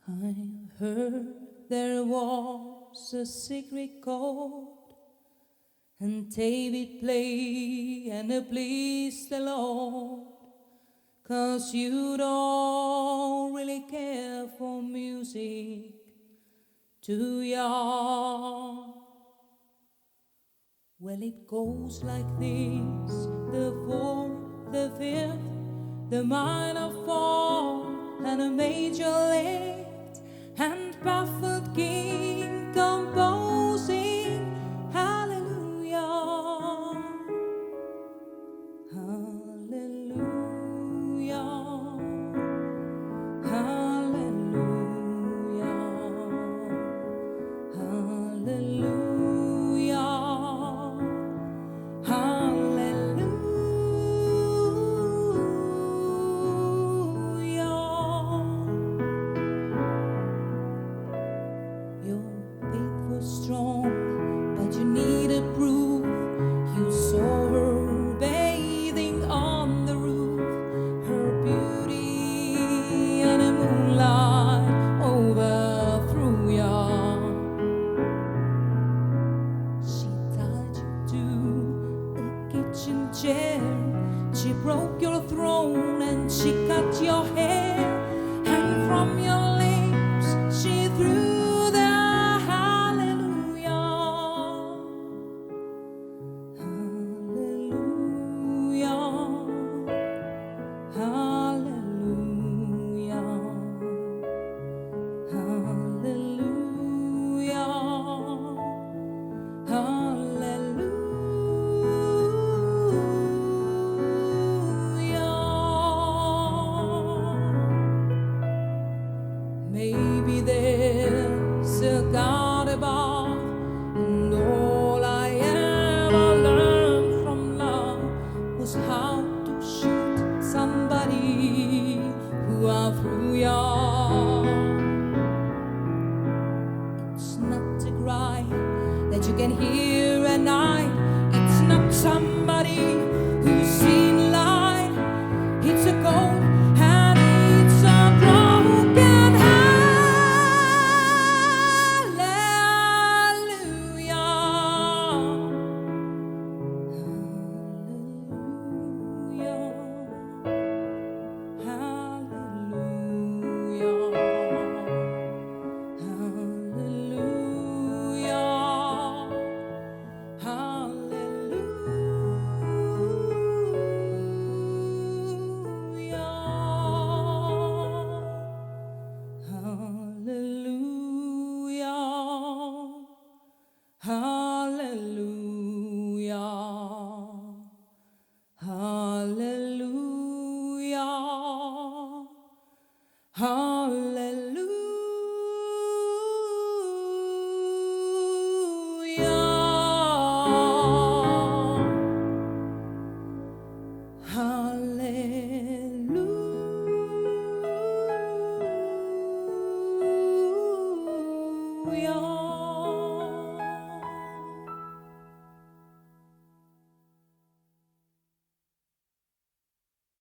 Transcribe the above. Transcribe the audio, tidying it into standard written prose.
I heard there was a secret chord, and David played and it pleased the Lord. 'Cause you don't really care for music, do ya? Well, it goes like this: the fourth, the fifth, the minor fall, and a major lift, and baffled king composing hallelujah, hallelujah, hallelujah, hallelujah. Strong, but you needed proof. You saw her bathing on the roof, her beauty and the moonlight overthrew ya. She tied you to a kitchen chair, she broke your throne and she cut your hair, and from your lips she threw maybe there's a God above, and all I ever learned from love was how to shoot somebody who outthrew ya. It's not a cry that you can hear at night. It's not somebody who's seen light. It's a cold and it's a broken hallelujah, hallelujah, hallelujah, hallelujah, hallelujah, hallelujah, hallelujah, hallelujah.